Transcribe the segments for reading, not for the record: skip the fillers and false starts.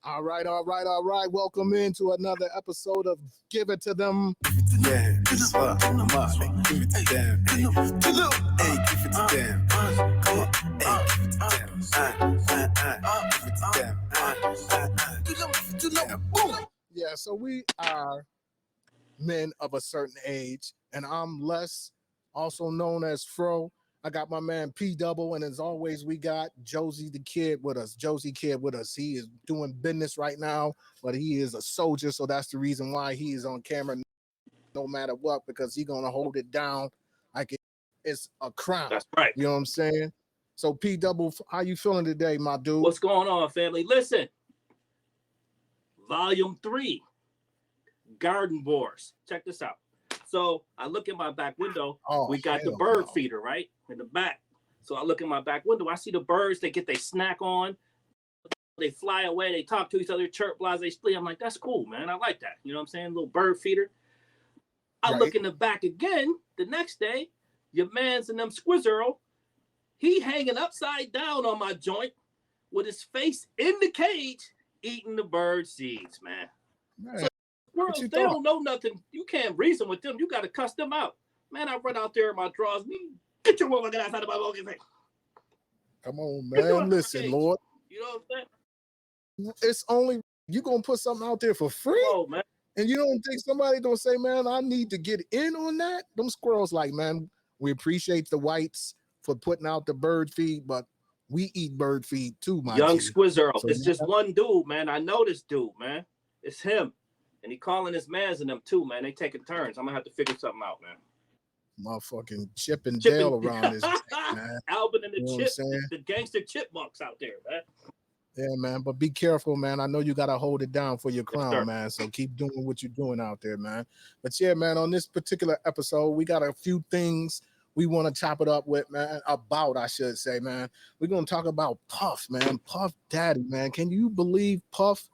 All right. Welcome into another episode of Give It to Them. Yeah, it's fuck. I'm up. Give it to them. Hey, give it to them. Come on. Hey, give it to them. Yeah, so we are men of a certain age, and I'm Les, also known as Fro. I got my man P Double, and as always, we got Josie the Kid with us. He is doing business right now, but he is a soldier, so that's the reason why he is on camera no matter what, because he's gonna hold it down like it's a crown. That's right. You know what I'm saying? So P Double, how you feeling today, my dude? What's going on, family? Listen, Volume 3, Garden Wars. Check this out. So I look in my back window. We got the bird feeder right in the back. So I look in my back window. I see the birds. They get their snack on. They fly away. They talk to each other, chirp, blase, split. I'm like, that's cool, man. I like that. You know what I'm saying? Little bird feeder. I look in the back again the next day. Your man's in them Squizzle. He hanging upside down on my joint with his face in the cage, eating the bird seeds, man. So squirrels, they don't know nothing. You can't reason with them. You got to cuss them out. Man, I run out there in my drawers. Get your woman out of my fucking face. Come on, man. Listen, Lord. You know what I'm saying? It's only, you going to put something out there for free? Oh, man. And you don't think somebody going to say, man, I need to get in on that? Them squirrels like, man, we appreciate the whites for putting out the bird feed, but we eat bird feed too, my Young G. Squizzle. So, it's just one dude, man. I know this dude, man. It's him. And he calling his mans and them too, man. They taking turns. I'm going to have to figure something out, man. Motherfucking Chip and Dale around this man. Alvin and the You know Chip, the gangster chipmunks out there, man. Yeah, man, but be careful, man. I know you got to hold it down for your crown, man, so keep doing what you're doing out there, man. But yeah, man, on this particular episode, we got a few things we want to chop it up with, man, I should say, man. We're going to talk about Puff, man. Puff Daddy, man. Can you believe Puff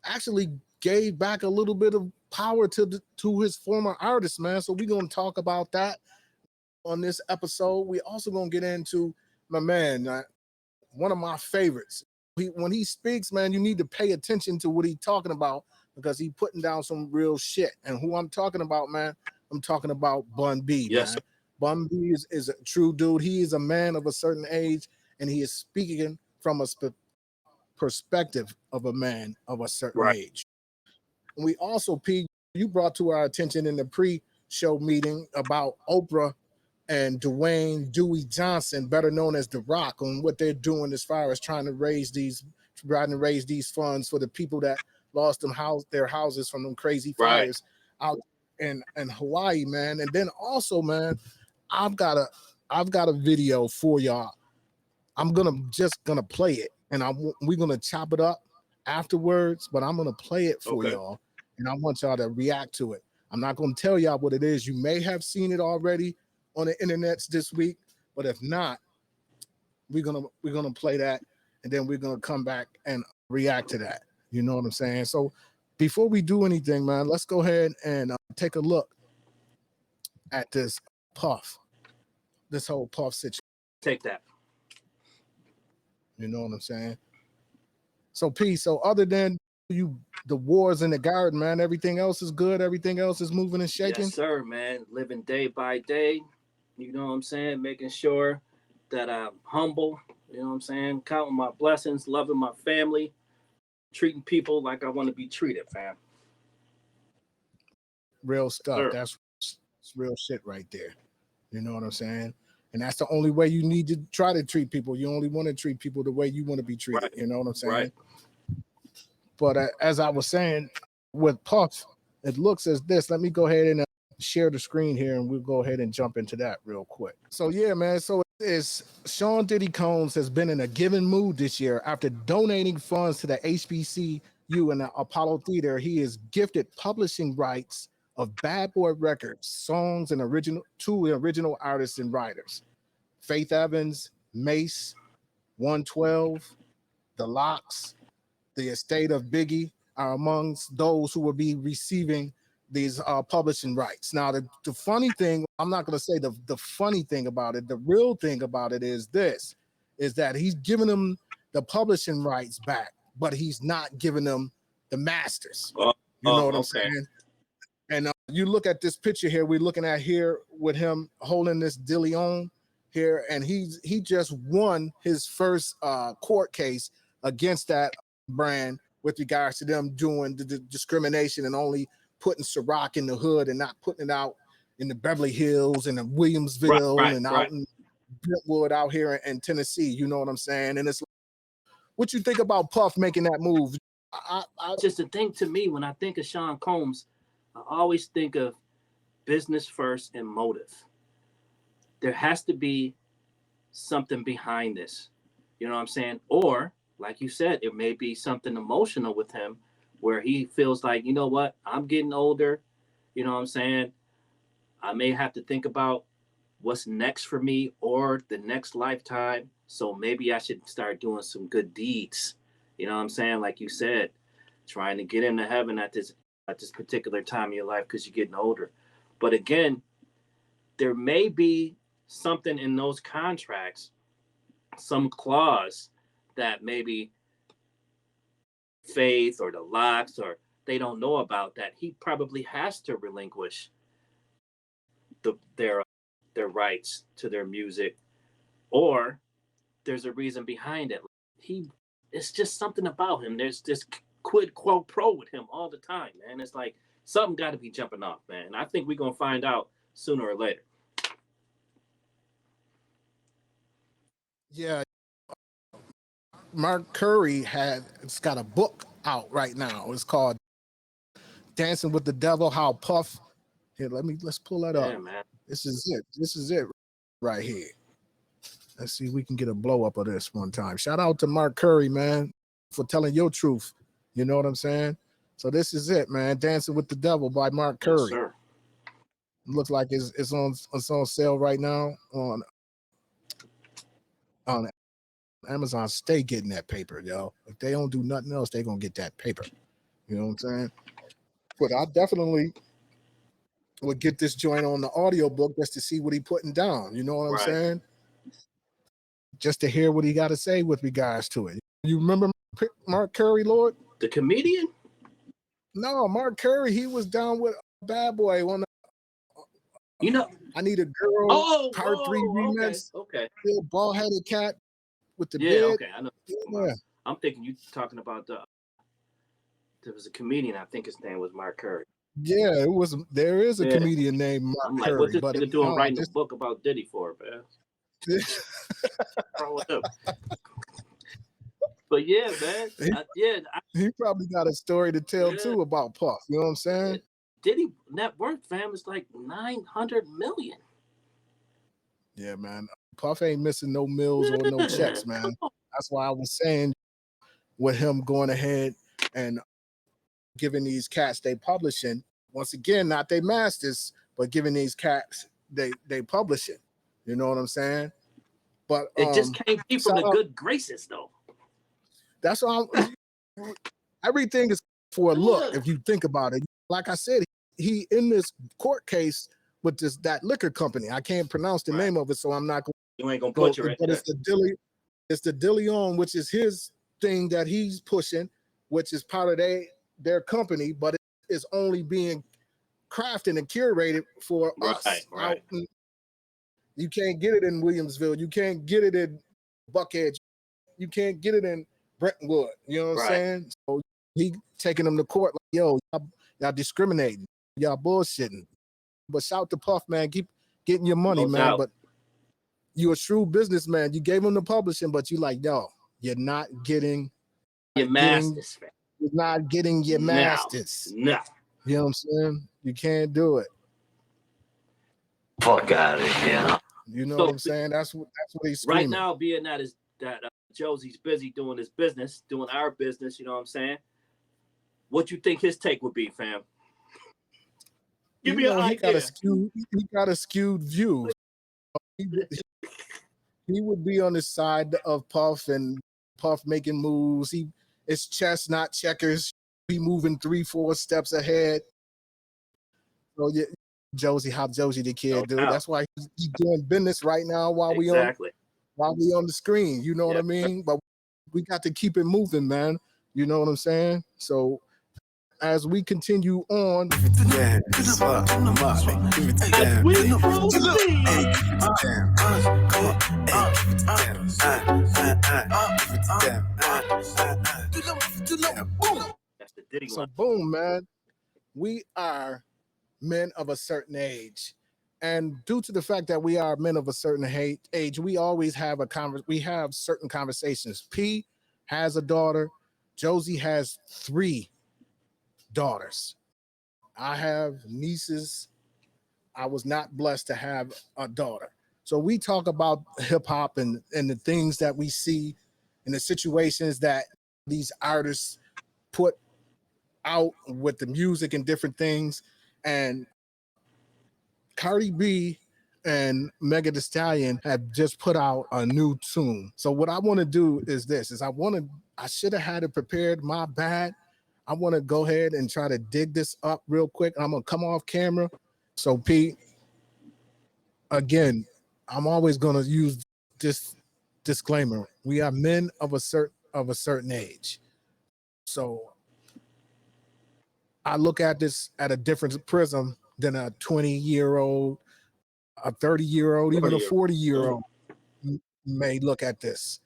actually gave back a little bit of power to his former artists, man? So we're going to talk about that on this episode. We also going to get into my man, one of my favorites. When he speaks, man, you need to pay attention to what he's talking about because he's putting down some real shit. And who I'm talking about, man, I'm talking about Bun B. Yes, man. Bun B is a true dude. He is a man of a certain age, and he is speaking from a perspective of a man of a certain age. And we also, Pete, you brought to our attention in the pre-show meeting about Oprah and Dwayne Dewey Johnson, better known as The Rock, on what they're doing as far as trying to raise these funds for the people that lost their houses from them crazy fires out in Hawaii, man. And then also, man, I've got a video for y'all. I'm just gonna play it, and we're gonna chop it up afterwards, but I'm gonna play it for y'all, and I want y'all to react to it. I'm not gonna tell y'all what it is. You may have seen it already on the internets this week, but if not, we're gonna play that, and then we're gonna come back and react to that. You know what I'm saying? So before we do anything, man, let's go ahead and take a look at this whole Puff situation. Take that. You know what I'm saying? So P, so other than the wars in the garden, man, everything else is good. Everything else is moving and shaking. Yes, sir, man. Living day by day. You know what I'm saying? Making sure that I'm humble. You know what I'm saying? Counting my blessings, loving my family, treating people like I want to be treated, fam. Real stuff. Sure. That's real shit right there. You know what I'm saying? And that's the only way you need to try to treat people. You only want to treat people the way you want to be treated. Right. You know what I'm saying? Right. But as I was saying, with Puff, it looks as this. Let me go ahead and share the screen here, and we'll go ahead and jump into that real quick. So yeah, man. So it's Sean Diddy Combs has been in a giving mood this year after donating funds to the HBCU and the Apollo Theater. He is gifted publishing rights of Bad Boy Records songs and two original artists and writers. Faith Evans, Mace, 112, The Lox, the estate of Biggie are amongst those who will be receiving these publishing rights. Now, the funny thing, I'm not going to say the funny thing about it. The real thing about it is this, is that he's giving them the publishing rights back, but he's not giving them the masters. You know what I'm saying? And you look at this picture here, we're looking at here with him holding this Dillion here, and he just won his first court case against that brand with regards to them doing the discrimination and only putting Ciroc in the hood and not putting it out in the Beverly Hills and in Williamsville out in Brentwood out here in Tennessee. You know what I'm saying? And it's like, what you think about Puff making that move? Just the thing to me, when I think of Sean Combs, I always think of business first and motive. There has to be something behind this. You know what I'm saying? Or, like you said, it may be something emotional with him where he feels like, you know what, I'm getting older. You know what I'm saying? I may have to think about what's next for me or the next lifetime. So maybe I should start doing some good deeds. You know what I'm saying? Like you said, trying to get into heaven at this particular time in your life because you're getting older. But again, there may be something in those contracts, some clause that maybe Faith or the Locks or they don't know about, that he probably has to relinquish their rights to their music, or there's a reason behind it. It's just something about him. There's this quid quo pro with him all the time, man. It's like something got to be jumping off, man. I think we're gonna find out sooner or later. Yeah, Mark Curry it's got a book out right now. It's called Dancing with the Devil, How Puff. Here, let's pull that up. Man. This is it right here. Let's see if we can get a blow up of this one time. Shout out to Mark Curry, man, for telling your truth. You know what I'm saying? So this is it, man. Dancing with the Devil by Mark Curry. Yes, sir. It looks like it's on sale right now on Amazon. Stay getting that paper, yo. If they don't do nothing else, they gonna get that paper. You know what I'm saying? But I definitely would get this joint on the audio book just to see what he putting down. You know what I'm saying? Just to hear what he got to say with regards to it. You remember Mark Curry, Lord? The comedian? No, Mark Curry, he was down with Bad Boy on I Need a Girl, Part 3 remix. Okay. Little bald-headed cat with the beard. Okay, I know. Yeah. I'm thinking you talking about there was a comedian, I think his name was Mark Curry. Yeah, there is a comedian named Mark I'm like, Curry. what's this nigga doing writing a book about Diddy for, man? But yeah, man. He probably got a story to tell too about Puff. You know what I'm saying? Diddy net worth, fam, is like 900 million. Yeah, man. Puff ain't missing no mills or no checks, man. That's why I was saying with him going ahead and giving these cats they publishing, once again, not they masters, but giving these cats they publishing. You know what I'm saying? But it just can't be from the good graces, though. That's all. Everything is for a look. If you think about it, like I said, he in this court case with that liquor company. I can't pronounce the name of it, so I'm not going. You ain't gonna butcher it. But it's the Dillion, which is his thing that he's pushing, which is part of their company, but it's only being crafted and curated for us. Right. You can't get it in Williamsville. You can't get it in Buckhead. You can't get it in Brentwood. You know what I'm saying? So he taking them to court like, yo, y'all discriminating. Y'all bullshitting. But shout to Puff, man. Keep getting your money, man. But you're a shrewd businessman. You gave him the publishing, but you like, yo, you're not getting your masters. You're not getting your masters. No. You know what I'm saying? You can't do it. Fuck out of here. You know what I'm saying? That's what he's screaming. Right now, being that Josie's busy doing his business, doing our business, you know what I'm saying? What you think his take would be, fam? Give me an idea. He got a skewed view. He would be on the side of Puff and Puff making moves. It's chess, not checkers. He moving 3-4 steps ahead. So yeah, Josie, how Josie the kid, No dude. doubt. That's why he's doing business right now while we on the screen. You know what I mean? But we got to keep it moving, man. You know what I'm saying? So as we continue on, so boom, man, we are men of a certain age. And due to the fact that we are men of a certain age, we always have we have certain conversations. P has a daughter. Josie has 3 daughters. I have nieces. I was not blessed to have a daughter. So we talk about hip hop and the things that we see and the situations that these artists put out with the music and different things. And Cardi B and Megan Thee Stallion have just put out a new tune. So what I want to do is I should have had it prepared, my bad. I want to go ahead and try to dig this up real quick. I'm going to come off camera. So Pete, again, I'm always going to use this disclaimer. We are men of a certain age. So I look at this at a different prism than a 20-year-old, a 30-year-old, even a 40-year-old may look at this.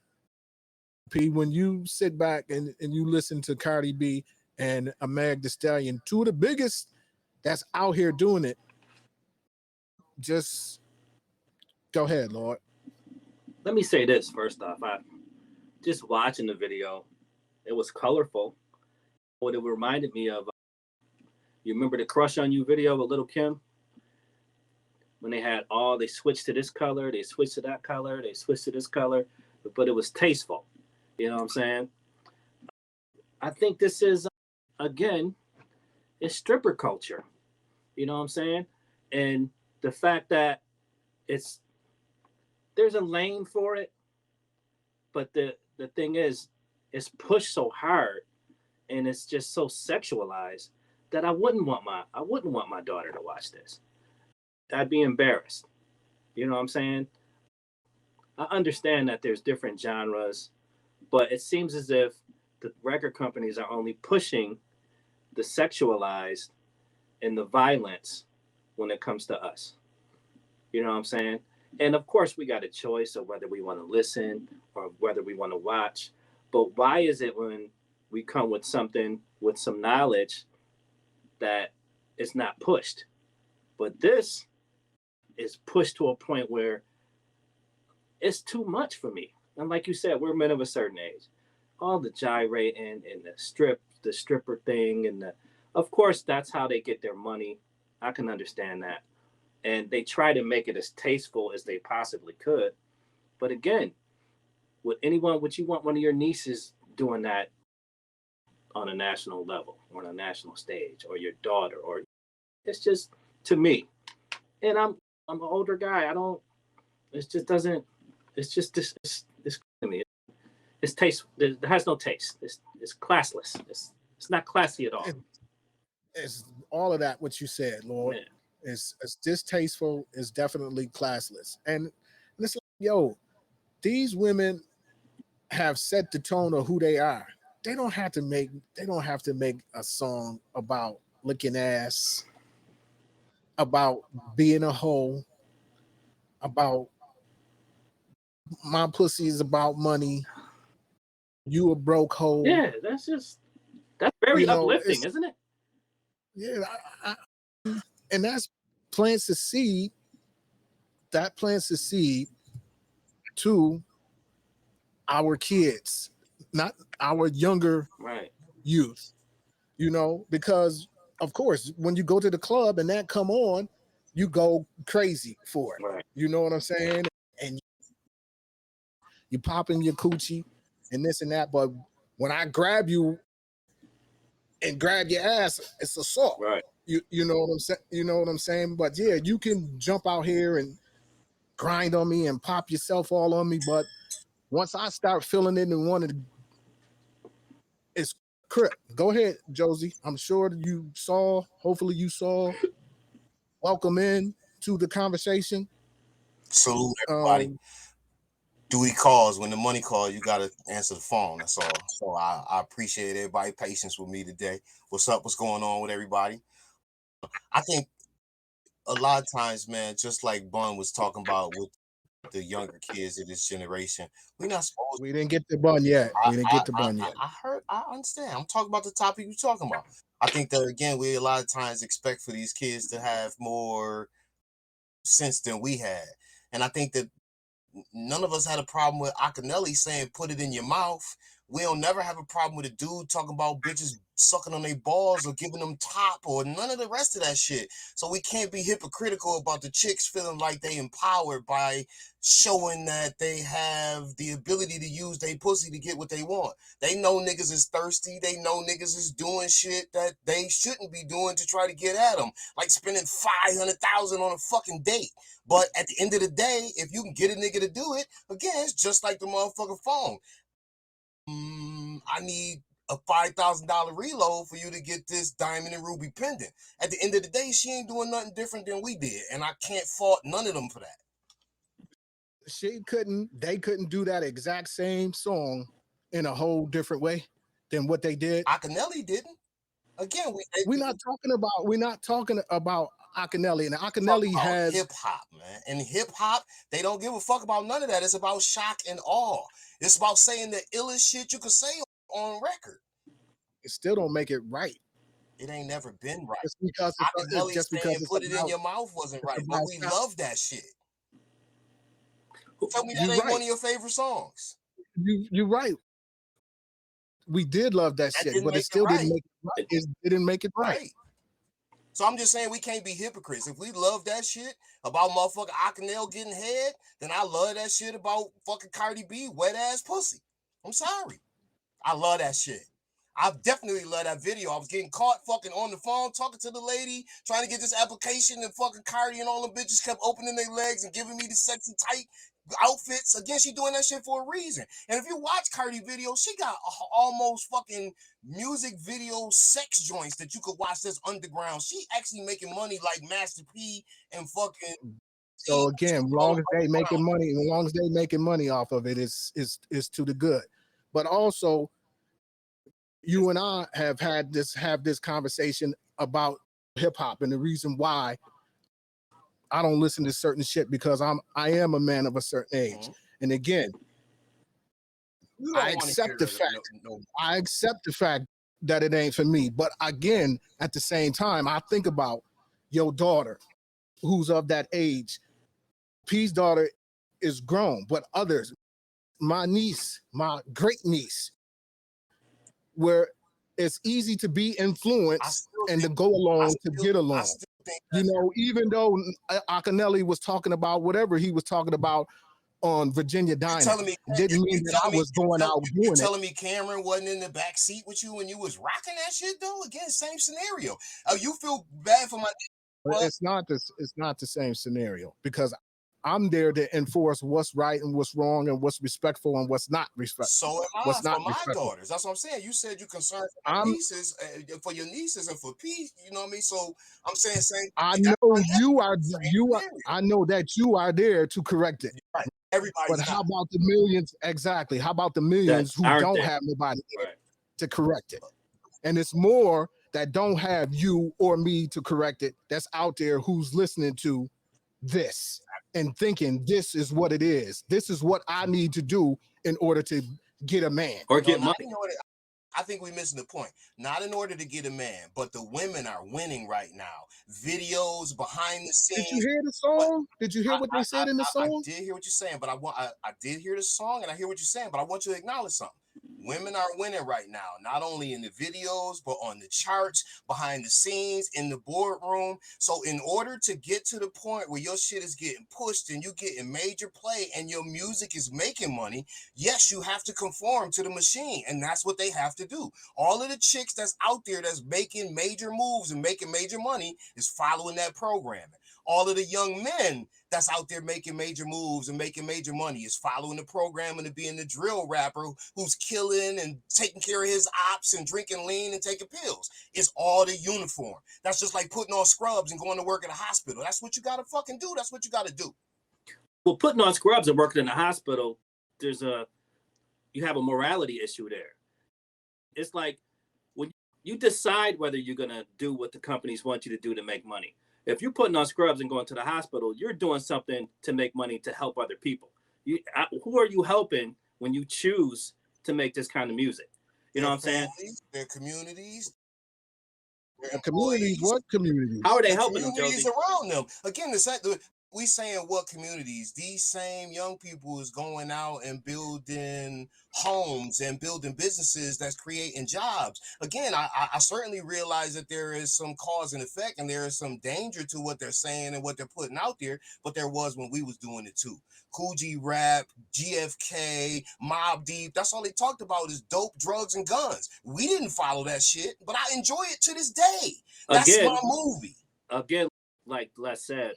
P, when you sit back and you listen to Cardi B and Meg Thee Stallion, 2 of the biggest that's out here doing it, just go ahead, Lord. Let me say this first off. I just watching the video, it was colorful. What it reminded me of, you remember the Crush on You video with Lil' Kim? When they switched to this color, they switched to that color, they switched to this color, but it was tasteful. You know what I'm saying? I think this is, again, it's stripper culture. You know what I'm saying? And the fact that there's a lane for it, but the thing is, it's pushed so hard and it's just so sexualized that I wouldn't want my daughter to watch this. I'd be embarrassed. You know what I'm saying? I understand that there's different genres, but it seems as if the record companies are only pushing the sexualized and the violence when it comes to us. You know what I'm saying? And of course, we got a choice of whether we want to listen or whether we want to watch. But why is it when we come with something with some knowledge that it's not pushed? But this is pushed to a point where it's too much for me. And like you said, we're men of a certain age. All the gyrating and the stripper thing, and of course, that's how they get their money. I can understand that. And they try to make it as tasteful as they possibly could. But again, would you want one of your nieces doing that on a national level or on a national stage, or your daughter? Or it's just, to me, and I'm an older guy. It to me. It's taste. It has no taste. It's classless. It's not classy at all. It's all of that what you said, Lord. Yeah. It's distasteful. It's definitely classless. And it's like, yo, these women have set the tone of who they are. They don't have to make a song about licking ass, about being a hoe, about my pussy is about money. You a broke hoe. Yeah, that's very uplifting, isn't it? Yeah, and that plants a seed. That plants a seed to our kids, not our younger youth. You know, because of course, when you go to the club and that come on, you go crazy for it. Right. You know what I'm saying? And you pop in your coochie and this and that. But when I grab you and grab your ass, it's assault. Right. You know what I'm saying? You know what I'm saying? But yeah, you can jump out here and grind on me and pop yourself all on me. But once I start feeling it and wanting to, it's crip. Go ahead, Josie. I'm sure hopefully you saw welcome in to the conversation. Salute everybody. Do we calls when the money calls? You gotta answer the phone. That's all. So I appreciate everybody's patience with me today. What's up? What's going on with everybody? I think a lot of times, man, just like Bun was talking about with the younger kids of this generation, we're not supposed. We didn't get the Bun yet. We didn't get the Bun yet. I understand. I'm talking about the topic you're talking about. I think that again, we a lot of times expect for these kids to have more sense than we had, and I think that none of us had a problem with Akinelli saying put it in your mouth. We'll never have a problem with a dude talking about bitches sucking on their balls or giving them top or none of the rest of that shit. So we can't be hypocritical about the chicks feeling like they empowered by showing that they have the ability to use their pussy to get what they want. They know niggas is thirsty. They know niggas is doing shit that they shouldn't be doing to try to get at them, like spending $500,000 on a fucking date. But at the end of the day, if you can get a nigga to do it, again, it's just like the motherfucking phone. I need a $5,000 reload for you to get this diamond and ruby pendant. At the end of the day, she ain't doing nothing different than we did, and I can't fault none of them for that. They couldn't do that exact same song in a whole different way than what they did. Akinelli didn't. Again, we're not talking about Akinelli, and Akinelli has hip hop, man. And hip hop, they don't give a fuck about none of that. It's about shock and awe. It's about saying the illest shit you could say on record. It still don't make it right. It ain't never been right. Just because put it in your mouth wasn't right, but we love that shit. Tell me that ain't one of your favorite songs. You're right. We did love that shit, but it still didn't make it right. It didn't make it right. So I'm just saying we can't be hypocrites. If we love that shit about motherfucking Akinel getting head, then I love that shit about fucking Cardi B wet ass pussy. I'm sorry. I love that shit. I definitely love that video. I was getting caught fucking on the phone talking to the lady, trying to get this application, and fucking Cardi and all the bitches kept opening their legs and giving me the sexy tight outfits. Again, she doing that shit for a reason. And if you watch Cardi video, she got almost fucking music video sex joints that you could watch this underground. She actually making money like Master P and fucking. So again, as long as they making money off of it, is to the good. But also, you and I have this conversation about hip hop and the reason why I don't listen to certain shit, because I am a man of a certain age. And again, I accept the fact that it ain't for me. But again, at the same time, I think about your daughter who's of that age. P's daughter is grown, but others, my niece, my great niece, where it's easy to be influenced and to go along to get along. You know, even though Akinelli was talking about whatever he was talking about on Virginia Diner, didn't mean that I was going out doing it. You telling me Cameron wasn't in the back seat with you when you was rocking that shit though? Again, same scenario. You feel bad for my. It's not the same scenario, because I'm there to enforce what's right and what's wrong and what's respectful and what's not respectful. So am I for my daughters. That's what I'm saying. You said you're concerned for nieces, for your nieces and for P. You know what I mean? So I'm saying same. I know you are. I know that you are there to correct it. Right. Everybody. But how about the millions? Exactly. How about the millions who don't have nobody to correct it? And it's more that don't have you or me to correct it. That's out there who's listening to this and thinking this is what it is. This is what I need to do in order to get a man or get money. I think we're missing the point. Not in order to get a man, but the women are winning right now. Videos behind the scenes. Did you hear the song? Did you hear what they said in the song? I did hear what you're saying, but I did hear the song and I hear what you're saying, but I want you to acknowledge something. Women are winning right now, not only in the videos, but on the charts, behind the scenes, in the boardroom. So in order to get to the point where your shit is getting pushed and you getting major play and your music is making money, yes, you have to conform to the machine. And that's what they have to do. All of the chicks that's out there that's making major moves and making major money is following that programming. All of the young men that's out there making major moves and making major money is following the program and being the drill rapper who's killing and taking care of his ops and drinking lean and taking pills. It's all the uniform. That's just like putting on scrubs and going to work at a hospital. That's what you got to fucking do. That's what you got to do. Well, putting on scrubs and working in a hospital, you have a morality issue there. It's like when you decide whether you're going to do what the companies want you to do to make money. If you're putting on scrubs and going to the hospital, you're doing something to make money to help other people. Who are you helping when you choose to make this kind of music? You know what I'm saying? Their communities. Communities, what communities? How are they helping them, communities around them? Again, we saying what communities? These same young people is going out and building homes and building businesses that's creating jobs. Again, I certainly realize that there is some cause and effect and there is some danger to what they're saying and what they're putting out there, but there was when we was doing it too. Cool G Rap, GFK, Mobb Deep, that's all they talked about is dope, drugs, and guns. We didn't follow that shit, but I enjoy it to this day. That's my movie. Again, like Les said,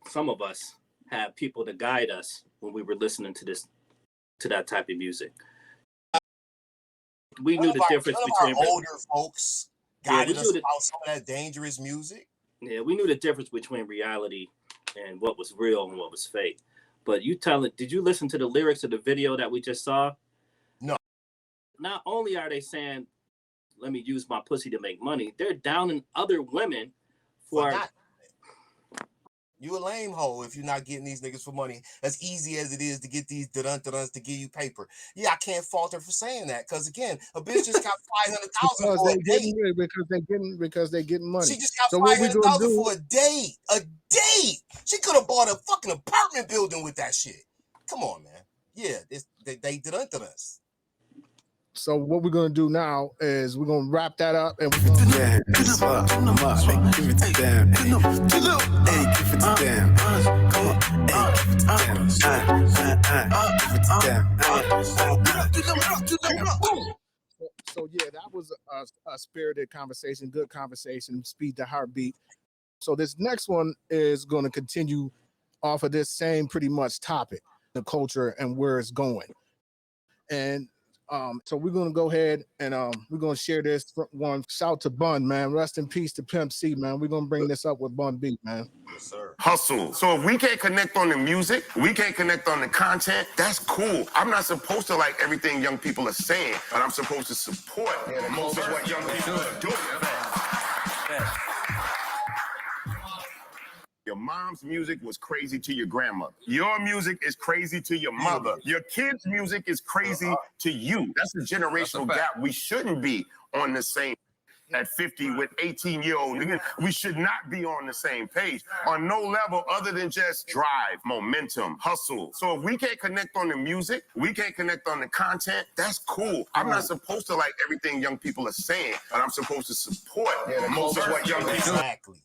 some of us had people to guide us when we were listening to that type of music. We knew the difference between older folks guided us about some of that dangerous music. Yeah, we knew the difference between reality and what was real and what was fake. But did you listen to the lyrics of the video that we just saw? No. Not only are they saying, let me use my pussy to make money, they're downing other women for you a lame hoe if you're not getting these niggas for money. As easy as it is to get these dun-duns to give you paper. Yeah, I can't fault her for saying that. Because again, a bitch just got $500,000 for a date. Because they getting money. She just got $500,000 for a date. A date. She could have bought a fucking apartment building with that shit. Come on, man. Yeah, they dun-duns. So what we're gonna do now is we're gonna wrap that up and we're gonna give it to them. Hey, give it to them. Come on, hey, give it to them. So yeah, that was a spirited conversation, good conversation, speed to heartbeat. So this next one is going to continue off of this same pretty much topic, the culture and where it's going. And so we're going to go ahead and we're going to share this one. Shout to Bun, man. Rest in peace to Pimp C, man. We're going to bring this up with Bun B, man. Yes, sir. Hustle. So if we can't connect on the music, we can't connect on the content, that's cool. I'm not supposed to like everything young people are saying, but I'm supposed to support most of what young people are doing. Your mom's music was crazy to your grandmother. Your music is crazy to your mother. Your kids' music is crazy to you. That's a generational gap. We shouldn't be on the same at 50 with 18-year-old. We should not be on the same page on no level other than just drive, momentum, hustle. So if we can't connect on the music, we can't connect on the content, that's cool. I'm not supposed to like everything young people are saying, but I'm supposed to support most of what young people. Exactly.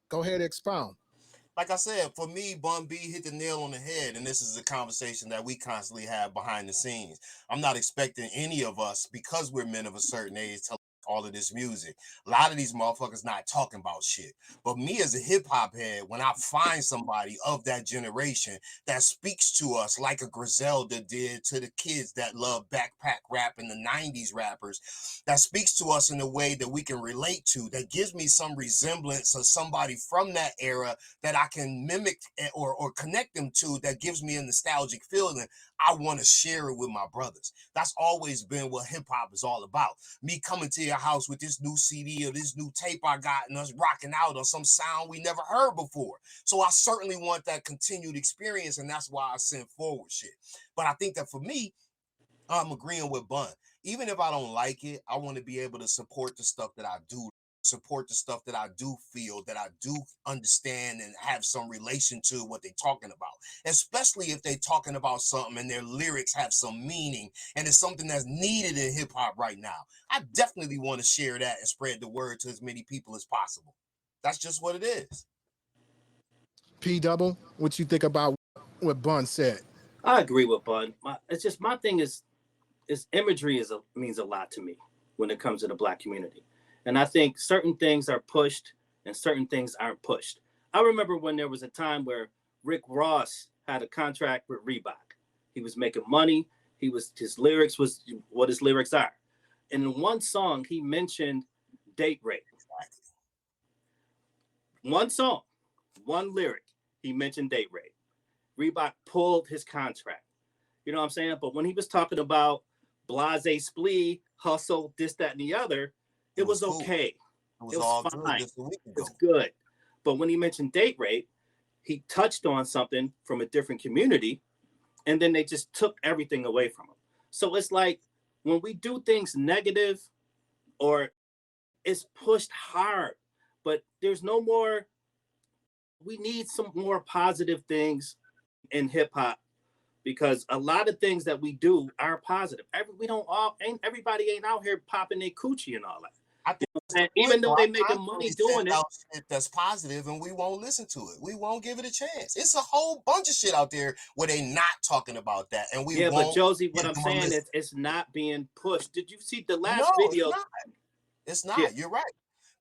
Go ahead, expound. Like I said, for me, Bun B hit the nail on the head, and this is a conversation that we constantly have behind the scenes. I'm not expecting any of us, because we're men of a certain age, to like all of this music. A lot of these motherfuckers not talking about shit. But me as a hip-hop head, when I find somebody of that generation that speaks to us like a Griselda did to the kids that love backpack rap and the 90s rappers, that speaks to us in a way that we can relate to, that gives me some resemblance of somebody from that era that I can mimic or connect them to, that gives me a nostalgic feeling, I want to share it with my brothers. That's always been what hip-hop is all about. Me coming to your house with this new CD or this new tape I got and us rocking out on some sound we never heard before. So I certainly want that continued experience, and that's why I send forward shit. But I think that for me, I'm agreeing with Bun. Even if I don't like it, I want to be able to support the stuff that I do, support the stuff that I do feel, that I do understand and have some relation to what they're talking about. Especially if they're talking about something and their lyrics have some meaning and it's something that's needed in hip hop right now. I definitely want to share that and spread the word to as many people as possible. That's just what it is. P Double, what you think about what Bun said? I agree with Bun. It's just my thing is imagery means a lot to me when it comes to the Black community. And I think certain things are pushed and certain things aren't pushed. I remember when there was a time where Rick Ross had a contract with Reebok. He was making money. His lyrics was what his lyrics are. And in one song, he mentioned date rape. One song, one lyric, he mentioned date rape. Reebok pulled his contract. You know what I'm saying? But when he was talking about blase splee, hustle, this, that, and the other, it was okay. It was all fine. It was good. But when he mentioned date rape, he touched on something from a different community, and then they just took everything away from him. So it's like when we do things negative or it's pushed hard, but there's no more, we need some more positive things in hip hop, because a lot of things that we do are positive. Everybody ain't out here popping their coochie and all that. I think even though they making money doing it, that's positive, and we won't listen to it. We won't give it a chance. It's a whole bunch of shit out there where they not talking about that, and we won't. But Josie, what I'm saying is it's not being pushed. Did you see the last video? It's not. Yeah. You're right.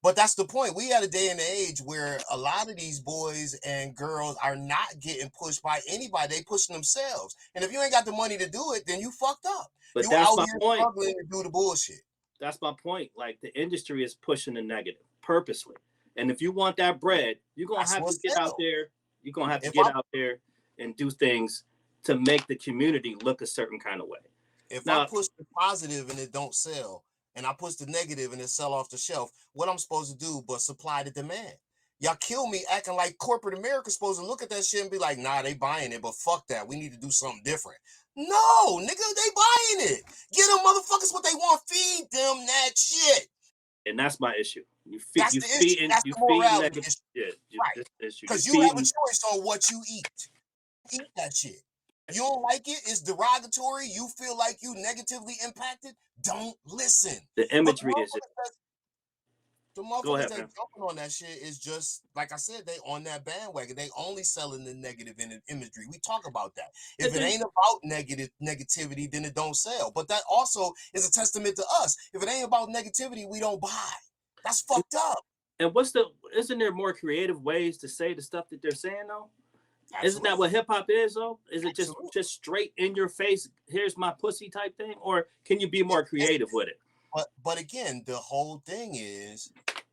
But that's the point. We at a day and age where a lot of these boys and girls are not getting pushed by anybody. They pushing themselves. And if you ain't got the money to do it, then you fucked up. But you that's out my here point. Struggling to do the bullshit. That's my point. Like, the industry is pushing the negative purposely. And if you want that bread, you're going to have to get out there. You're going to have to get out there and do things to make the community look a certain kind of way. If I push the positive and it don't sell, and I push the negative and it sell off the shelf, what I'm supposed to do but supply the demand? Y'all kill me acting like corporate America's supposed to look at that shit and be like, nah, they buying it, but fuck that. We need to do something different. No, nigga, they buying it. Get them motherfuckers what they want. Feed them that shit. And that's my issue. You feed negative shit. Yeah, right. Because you have a choice on what you eat. Eat that shit. You don't like it, it's derogatory, you feel like you negatively impacted, don't listen. The imagery is the motherfuckers that jumping on that shit is just, like I said, they on that bandwagon. They only selling the negative imagery. We talk about that. If it ain't about negativity, then it don't sell. But that also is a testament to us. If it ain't about negativity, we don't buy. That's fucked up. And isn't there more creative ways to say the stuff that they're saying though? Absolutely. Isn't that what hip hop is though? Is it just straight in your face, here's my pussy type thing? Or can you be more creative with it? But again, the whole thing is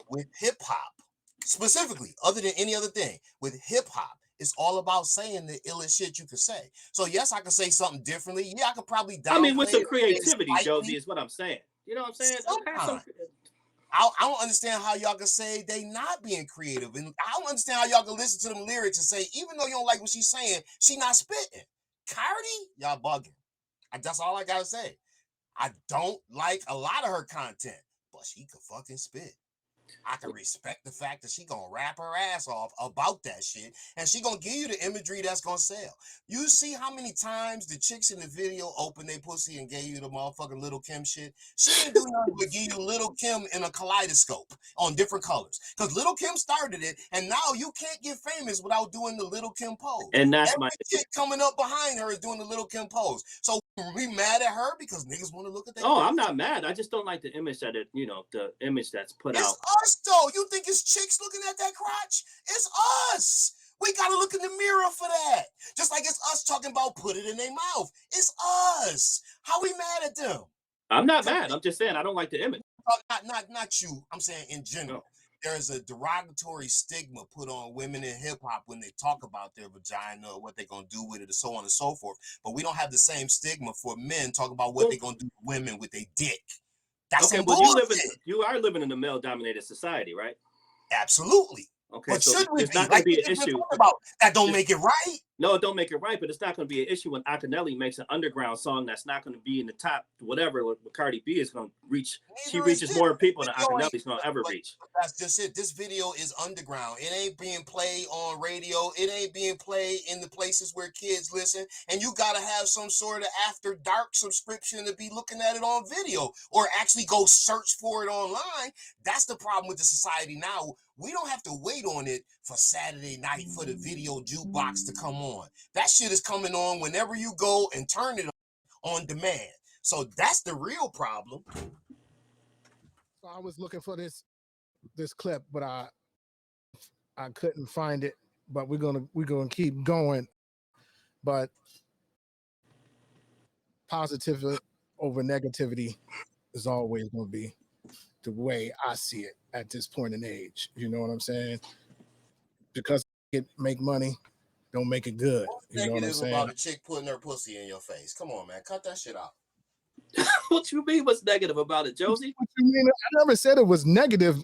with hip hop, specifically, other than any other thing, with hip hop, it's all about saying the illest shit you could say. So yes, I could say something differently. Yeah, I could probably downplay with some creativity, Josie, is what I'm saying. You know what I'm saying? I don't understand how y'all can say they not being creative. And I don't understand how y'all can listen to them lyrics and say, even though you don't like what she's saying, she not spitting. Cardi, y'all bugging. That's all I gotta say. I don't like a lot of her content, but she could fucking spit. I can respect the fact that she gonna rap her ass off about that shit, and she gonna give you the imagery that's gonna sell. You see how many times the chicks in the video opened their pussy and gave you the motherfucking Little Kim shit? She didn't do nothing but give you Little Kim in a kaleidoscope on different colors. Because Little Kim started it, and now you can't get famous without doing the Little Kim pose. And that's every chick coming up behind her is doing the Little Kim pose. So we mad at her because niggas want to look at that. I'm not mad. I just don't like the image that the image that's put out. Us though. You think it's chicks looking at that crotch? It's us. We gotta look in the mirror for that. Just like it's us talking about put it in their mouth. It's us. How we mad at them? I'm not mad. I'm just saying I don't like the image. Not you. I'm saying in general. No. There's a derogatory stigma put on women in hip hop when they talk about their vagina or what they're gonna do with it, and so on and so forth. But we don't have the same stigma for men talking about what they're gonna do with women with their dick. That's okay, but you are living in a male-dominated society, right? Absolutely. Okay, but so should we it's not going to be an issue. That don't make it right. No, it don't make it right, but it's not going to be an issue when Akinelli makes an underground song that's not going to be in the top, whatever Cardi B is going to reach. She reaches more people than Akinelli's going to ever reach. That's just it. This video is underground. It ain't being played on radio. It ain't being played in the places where kids listen. And you got to have some sort of after dark subscription to be looking at it on video or actually go search for it online. That's the problem with the society now. We don't have to wait on it for Saturday night for the video jukebox to come on. That shit is coming on whenever you go and turn it on demand. So that's the real problem. So I was looking for this clip, but I couldn't find it, but we're gonna keep going. But positivity over negativity is always gonna be the way I see it at this point in age. You know what I'm saying? Because it make money, don't make it good. You know what I'm saying? About a chick putting her pussy in your face. Come on, man. Cut that shit out. What you mean what's negative about it, Josie? What you mean? I never said it was negative.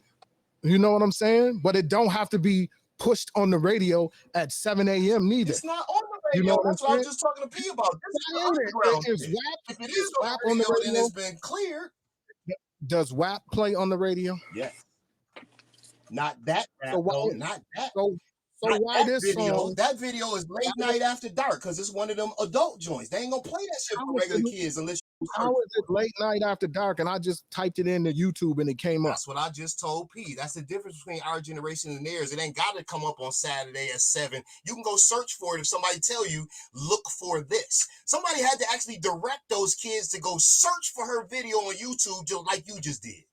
You know what I'm saying? But it don't have to be pushed on the radio at 7 a.m. neither. It's not on the radio. You know that's what I was just talking to P about. This is if it is WAP on the radio, then it's been cleared. Does WAP play on the radio? Yeah. Not that. So why, not that. So why this video? song? That video is late night after dark because it's one of them adult joints. They ain't gonna play that shit for regular kids unless you. How is it late night after dark? And I just typed it into YouTube and it came up. That's what I just told P. That's the difference between our generation and theirs. It ain't got to come up on Saturday at 7. You can go search for it if somebody tell you, look for this. Somebody had to actually direct those kids to go search for her video on YouTube just like you just did.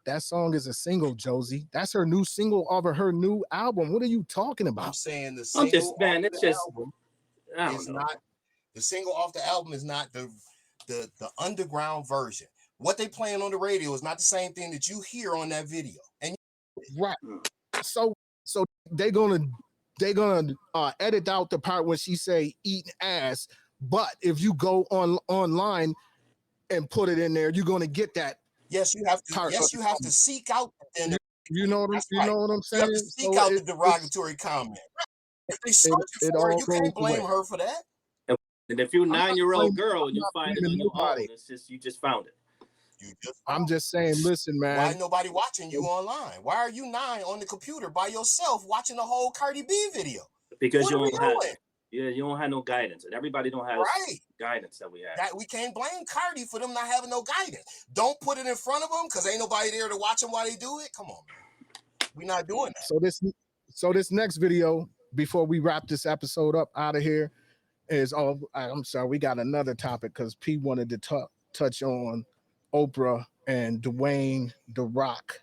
That song is a single, Josie. That's her new single of her new album. What are you talking about? I'm saying the single it's just album is not the single off the album is not the underground version. What they playing on the radio is not the same thing that you hear on that video. And right. So they're gonna edit out the part when she say eating ass. But if you go online and put it in there, you're gonna get that. Yes, you have to. Yes, you have to seek out. You know what I'm saying? You have to seek out the derogatory comment. If they search for it, you can't blame her for that. And if you're a 9-year-old girl and you find it on your own, it's just you just found it. I'm just saying, listen, man. Why nobody watching you online? Why are you 9 on the computer by yourself watching the whole Cardi B video? Because you don't have no guidance, and everybody don't have guidance that we have. That we can't blame Cardi for them not having no guidance. Don't put it in front of them because ain't nobody there to watch them while they do it. Come on, man. We're not doing that. So this next video, before we wrap this episode up out of here, is I'm sorry, we got another topic because P wanted to touch on Oprah and Dwayne "The Rock"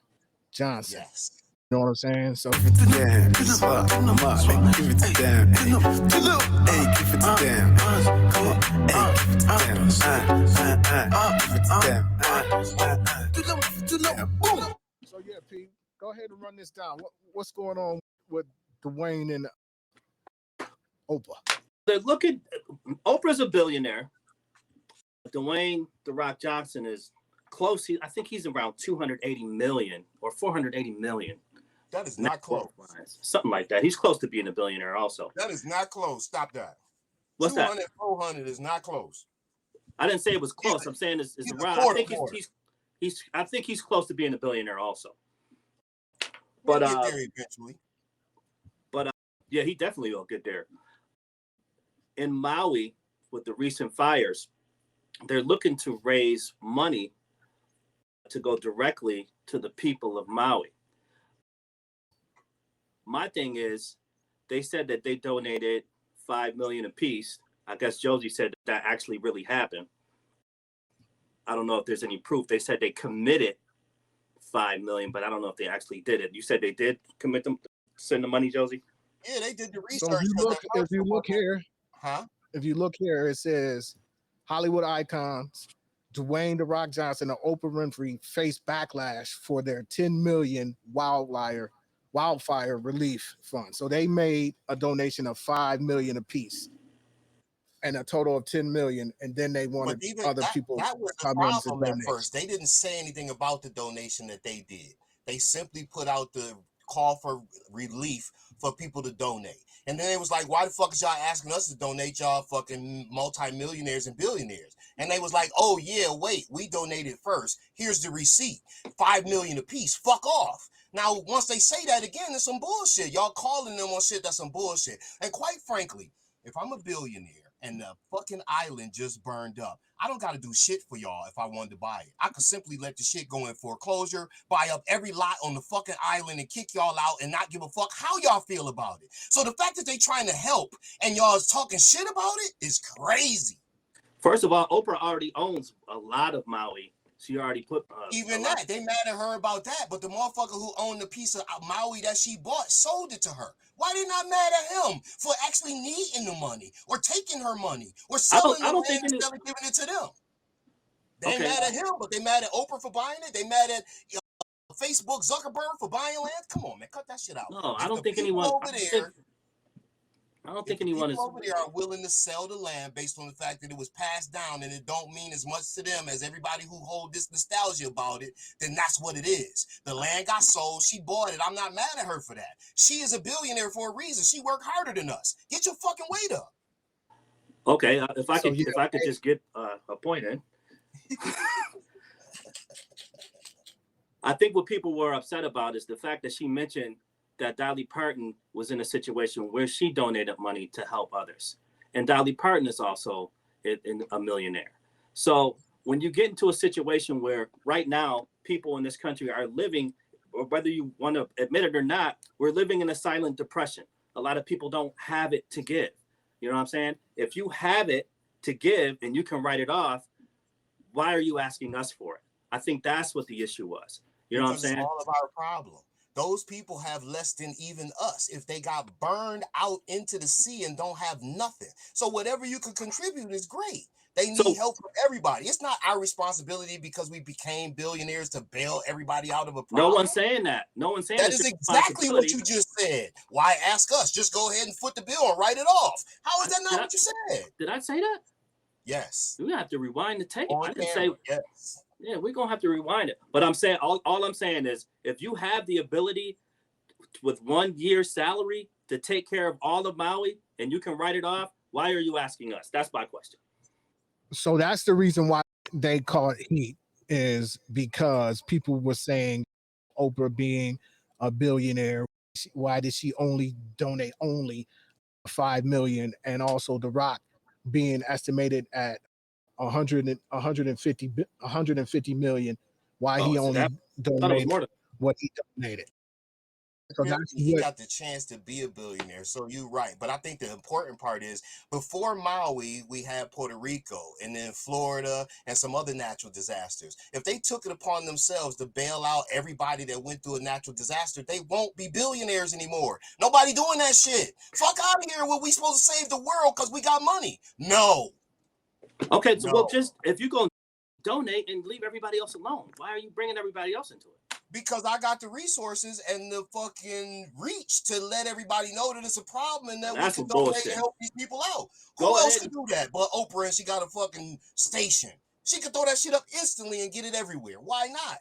Johnson. Yes. You know what I'm saying? So give it to them, give it to them, hey, give it to them, come on, give it to them, So yeah, P, go ahead and run this down. What's going on with Dwayne and Oprah? They're looking. Oprah's a billionaire. Dwayne "The Rock" Johnson is close. I think he's around 280 million or 480 million. That is not close. Something like that. He's close to being a billionaire also. That is not close. Stop that. What's 200, that? 400 is not close. I didn't say it was close. I'm saying it's around. I think he's close to being a billionaire also. But get there eventually. But yeah, he definitely will get there. In Maui, with the recent fires, they're looking to raise money to go directly to the people of Maui. My thing is, they said that they donated $5 million apiece. I guess Josie said that actually really happened. I don't know if there's any proof. They said they committed $5 million, but I don't know if they actually did it. You said they did commit them, send the money, Josie? Yeah, they did the research. So if you look here, if you look here, it says Hollywood icons Dwayne "The Rock" Johnson and Oprah Winfrey face backlash for their $10 million wildfire relief fund. So they made a donation of $5 million apiece and a total of $10 million. And then they wanted other people to come in to donate. First, they didn't say anything about the donation that they did. They simply put out the call for relief for people to donate. And then it was like, why the fuck is y'all asking us to donate, y'all fucking multimillionaires and billionaires? And they was like, oh yeah, wait, we donated first. Here's the receipt, $5 million apiece. Fuck off. Now, once they say that again, it's some bullshit. Y'all calling them on shit that's some bullshit. And quite frankly, if I'm a billionaire and the fucking island just burned up, I don't got to do shit for y'all if I wanted to buy it. I could simply let the shit go in foreclosure, buy up every lot on the fucking island and kick y'all out and not give a fuck how y'all feel about it. So the fact that they trying to help and y'all is talking shit about it is crazy. First of all, Oprah already owns a lot of Maui. She already put even that. They mad at her about that, but the motherfucker who owned the piece of Maui that she bought sold it to her. Why they not mad at him for actually needing the money or taking her money or selling the land instead of giving it to them? They ain't mad at him, but they mad at Oprah for buying it. They mad at Facebook Zuckerberg for buying land. Come on, man, cut that shit out. No, I don't think anyone over there. I don't think anyone is over there are willing to sell the land based on the fact that it was passed down and it don't mean as much to them as everybody who hold this nostalgia about it. Then that's what it is. The land got sold. She bought it. I'm not mad at her for that. She is a billionaire for a reason. She worked harder than us. Get your fucking weight up. Okay, if I could just get a point in. I think what people were upset about is the fact that she mentioned that Dolly Parton was in a situation where she donated money to help others. And Dolly Parton is also a millionaire. So when you get into a situation where right now people in this country are living, or whether you want to admit it or not, we're living in a silent depression. A lot of people don't have it to give. You know what I'm saying? If you have it to give and you can write it off, why are you asking us for it? I think that's what the issue was. You know what I'm saying? It's all of our problem. Those people have less than even us if they got burned out into the sea and don't have nothing. So whatever you can contribute is great. They need help from everybody. It's not our responsibility because we became billionaires to bail everybody out of a problem. No one's saying that. No one's saying that is exactly what you just said. Why ask us? Just go ahead and foot the bill and write it off. How is that not what you said? Did I say that? Yes. We have to rewind the tape. I didn't say yes. Yeah, we're gonna have to rewind it. But I'm saying all I'm saying is if you have the ability with 1 year's salary to take care of all of Maui and you can write it off, why are you asking us? That's my question. So that's the reason why they call it heat, is because people were saying Oprah being a billionaire, why did she only donate $5 million, and also The Rock being estimated at 150 million, why he only donated what he donated. So he got the chance to be a billionaire, so you're right. But I think the important part is before Maui, we had Puerto Rico and then Florida and some other natural disasters. If they took it upon themselves to bail out everybody that went through a natural disaster, they won't be billionaires anymore. Nobody doing that shit. Fuck out of here. What we supposed to save the world because we got money? No. Okay, so well, just if you're going to donate and leave everybody else alone, why are you bringing everybody else into it? Because I got the resources and the fucking reach to let everybody know that it's a problem and that we can donate and help these people out. Who else can do that but Oprah, and she got a fucking station? She could throw that shit up instantly and get it everywhere. Why not?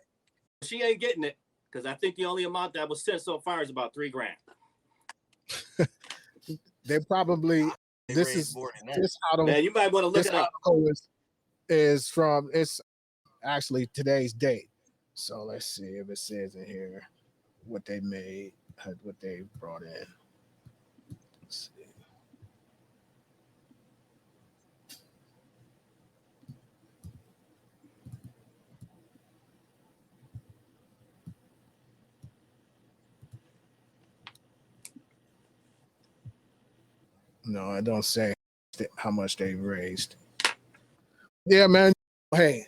She ain't getting it because I think the only amount that was sent so far is about $3,000. They probably this is more than that. This article. Man, you might want to look it up. Is from it's actually today's date. So let's see if it says in here what they made, what they brought in. Let's see. No, I don't say how much they raised. Yeah, man. Hey,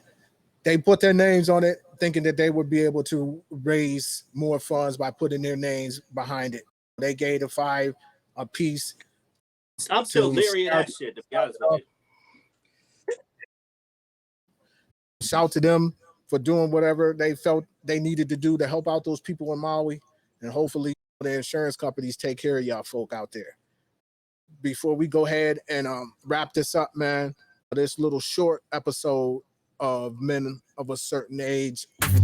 they put their names on it, thinking that they would be able to raise more funds by putting their names behind it. They gave the $5 a piece. I'm still leery of that shit, to be honest with you. Shout to them for doing whatever they felt they needed to do to help out those people in Maui, and hopefully the insurance companies take care of y'all folk out there. Before we go ahead and wrap this up, man, this little short episode of Men of a Certain Age. All right,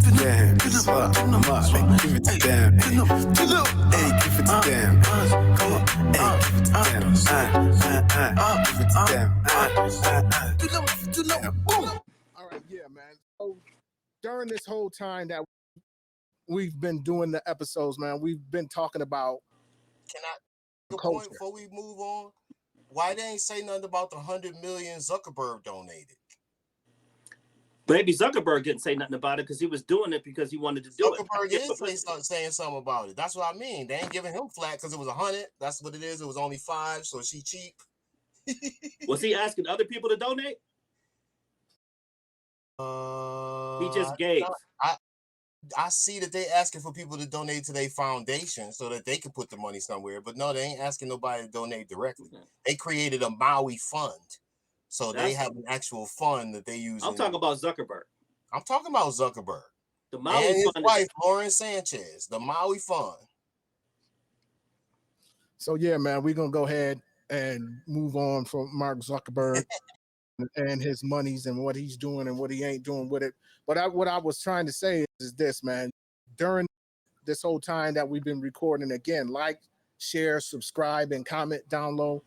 yeah, man. So during this whole time that we've been doing the episodes, man, we've been talking about. Can I make a point before we move on? Why they ain't say nothing about the 100 million Zuckerberg donated? Maybe Zuckerberg didn't say nothing about it because he was doing it because he wanted to do Zuckerberg is saying something about it. That's what I mean. They ain't giving him flat because it was 100. That's what it is. It was only 5, so she cheap. Was he asking other people to donate? He just gave. I see that they asking for people to donate to their foundation so that they can put the money somewhere, but no, they ain't asking nobody to donate directly. They created a Maui fund, so they have an actual fund that they use. I'm talking about Zuckerberg. I'm talking about Zuckerberg. The Maui and his fund wife, Lauren Sanchez, the Maui fund. So yeah, man, we're gonna go ahead and move on from Mark Zuckerberg and his monies and what he's doing and what he ain't doing with it. But what I was trying to say is this, man. During this whole time that we've been recording, again, like, share, subscribe, and comment down low.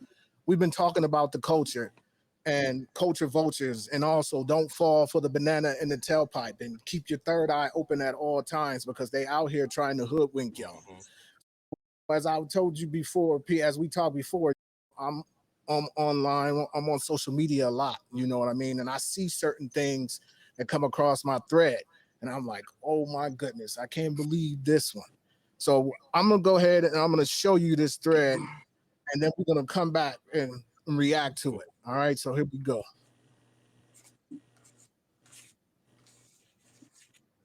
We've been talking about the culture and culture vultures, and also don't fall for the banana in the tailpipe, and keep your third eye open at all times, because they out here trying to hoodwink y'all. As I told you before, as we talked before, I'm online, I'm on social media a lot, you know what I mean? And I see certain things that come across my thread, and I'm like, oh my goodness, I can't believe this one. So I'm gonna go ahead and I'm gonna show you this thread, and then we're gonna come back and react to it. All right, so here we go.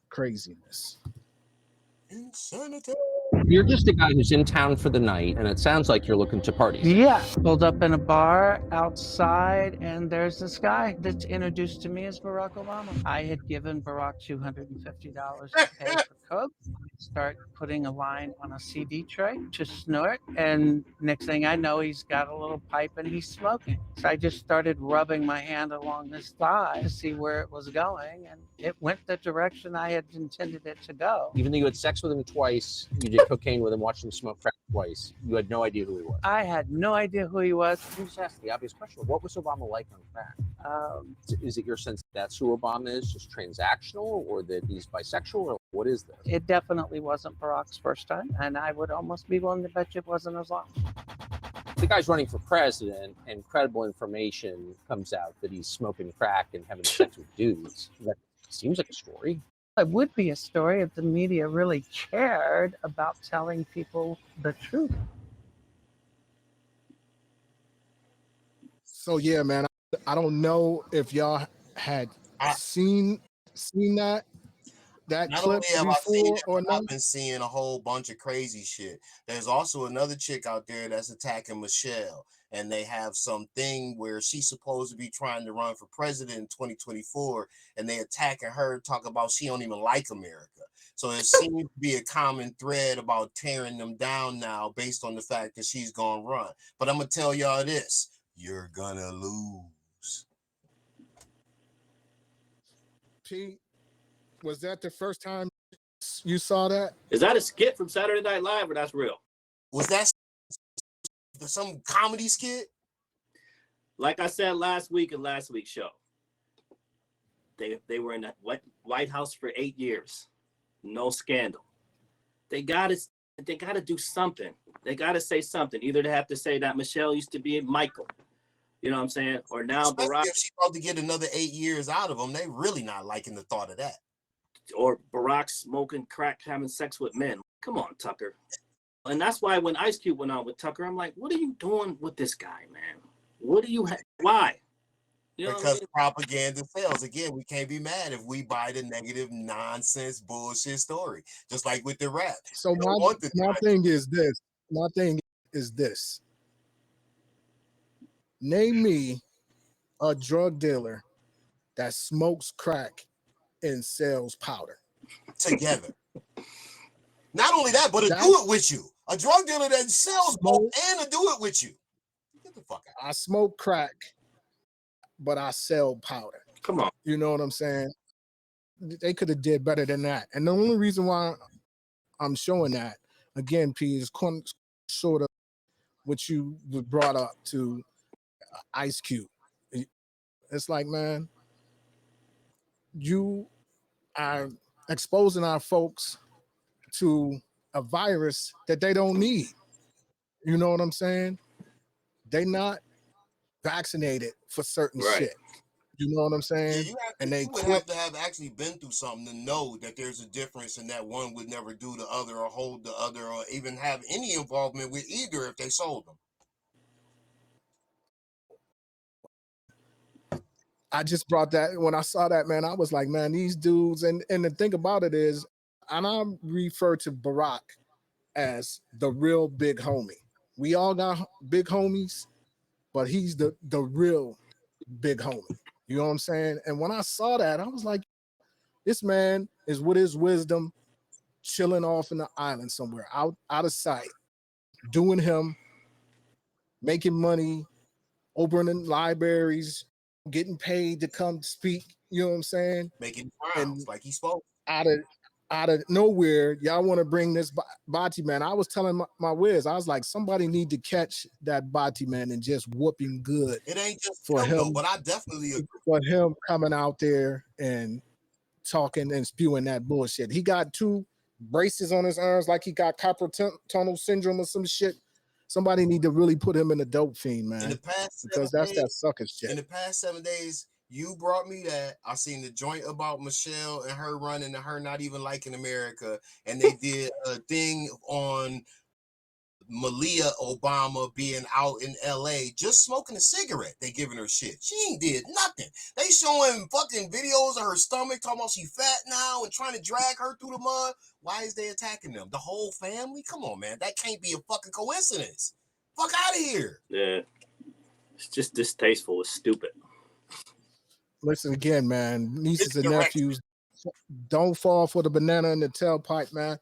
Craziness. Insanity. You're just a guy who's in town for the night, and it sounds like you're looking to party. Yeah, pulled up in a bar outside, and there's this guy that's introduced to me as Barack Obama. I had given Barack $250 to pay for coke. Start putting a line on a CD tray to snort, and next thing I know, he's got a little pipe and he's smoking. So I just started rubbing my hand along his thigh to see where it was going, and it went the direction I had intended it to go. Even though you had sex with him twice, you did cocaine with him, watched him smoke crack twice, you had no idea who he was. I had no idea who he was. Let me just ask the obvious question: what was Obama like on crack? Is it your sense that's who Obama is, just transactional, or that he's bisexual, or what is this? It definitely wasn't Barack's first time, and I would almost be willing to bet you it wasn't his last. The guy's running for president, and credible information comes out that he's smoking crack and having sex with dudes. That seems like a story. It would be a story if the media really cared about telling people the truth. So yeah, man, I don't know if y'all had seen that Not clip only have I seen before it, or but not. I've been seeing a whole bunch of crazy shit. There's also another chick out there that's attacking Michelle, and they have something where she's supposed to be trying to run for president in 2024, and they attacking her, talk about she don't even like America. So it seems to be a common thread about tearing them down now based on the fact that she's gonna run. But I'm gonna tell y'all this: you're gonna lose. Pete, was that the first time you saw that? Is that a skit from Saturday Night Live, or that's real? Was that some comedy skit? Like I said last week in last week's show, they were in the White House for 8 years, no scandal. They gotta do something. They gotta say something. Either they have to say that Michelle used to be Michael, you know what I'm saying, or now Especially Barack. If she's about to get another 8 years out of them, they really not liking the thought of that. Or Barack smoking crack, having sex with men. Come on, Tucker. And that's why when Ice Cube went on with Tucker, I'm like, what are you doing with this guy, man? What do you why? You know because propaganda sells. Again, we can't be mad if we buy the negative nonsense bullshit story, just like with the rap. So my thing is this. My thing is this. Name me a drug dealer that smokes crack and sells powder together. Not only that, but to do it with you. A drug dealer that sells both and to do it with you. Get the fuck out. I smoke crack, but I sell powder. Come on. You know what I'm saying? They could have did better than that. And the only reason why I'm showing that, again, P, is sort of what you brought up to Ice Cube. It's like, man, you are exposing our folks to a virus that they don't need. You know what I'm saying? They not vaccinated for certain shit. You know what I'm saying? Yeah, you would have to have actually been through something to know that there's a difference and that one would never do the other or hold the other or even have any involvement with either if they sold them. I just brought that when I saw that, man. I was like, man, these dudes, and the thing about it is, and I refer to Barack as the real big homie. We all got big homies, but he's the real big homie. You know what I'm saying? And when I saw that, I was like, this man is with his wisdom, chilling off in the island somewhere, out of sight, doing him, making money, opening libraries, getting paid to come speak. You know what I'm saying? Making rounds like he spoke. Out of nowhere, y'all want to bring this Bati man. I was telling my Wiz, I was like, somebody need to catch that Bati man and just whoop him good. It ain't just for him, though, but I definitely agree. For him coming out there and talking and spewing that bullshit. He got 2 braces on his arms like he got carpal tunnel syndrome or some shit. Somebody need to really put him in a dope fiend, man. In the past because that's that sucker shit. In the past 7 days, you brought me that. I seen the joint about Michelle and her running and her not even liking America. And they did a thing on Malia Obama being out in LA just smoking a cigarette. They giving her shit. She ain't did nothing. They showing fucking videos of her stomach talking about she fat now and trying to drag her through the mud. Why is they attacking them? The whole family? Come on, man. That can't be a fucking coincidence. Fuck out of here. Yeah. It's just distasteful. It's stupid. Listen again, man. Nieces and nephews, don't fall for the banana in the tailpipe, man.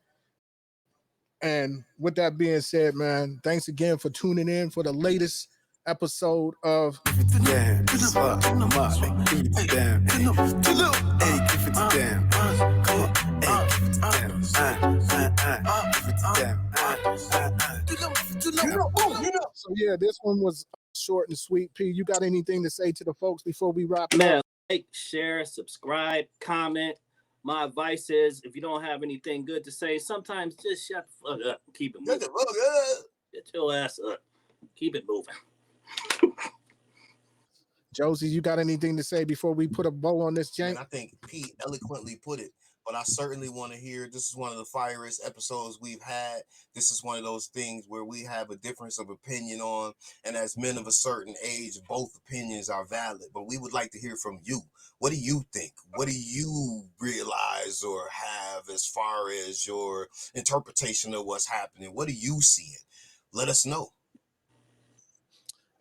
And with that being said, man, thanks again for tuning in for the latest episode of So yeah, this one was short and sweet. P, you got anything to say to the folks before we wrap it up? Like, share, subscribe, comment. My advice is, if you don't have anything good to say, sometimes just shut the fuck up. Keep it moving. Get your ass up. Keep it moving. Josie, you got anything to say before we put a bow on this jank? And I think Pete eloquently put it, but I certainly want to hear. This is one of the fieriest episodes we've had. This is one of those things where we have a difference of opinion on, and as men of a certain age, both opinions are valid. But we would like to hear from you. What do you think? What do you realize or have as far as your interpretation of what's happening? What do you see? Let us know.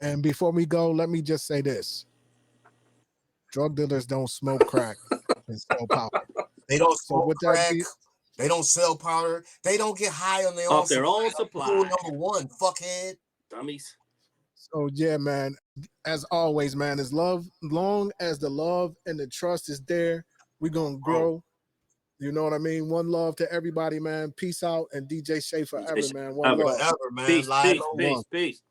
And before we go, let me just say this. Drug dealers don't smoke crack and sell powder. They don't smoke crack. They don't sell powder. They don't get high on their own supply. Rule number 1, fuckhead. Dummies. So yeah, man. As always, man, as long as the love and the trust is there, we're gonna grow. You know what I mean? One love to everybody, man. Peace out, and DJ Shay forever, man. One love. Forever, man. Peace.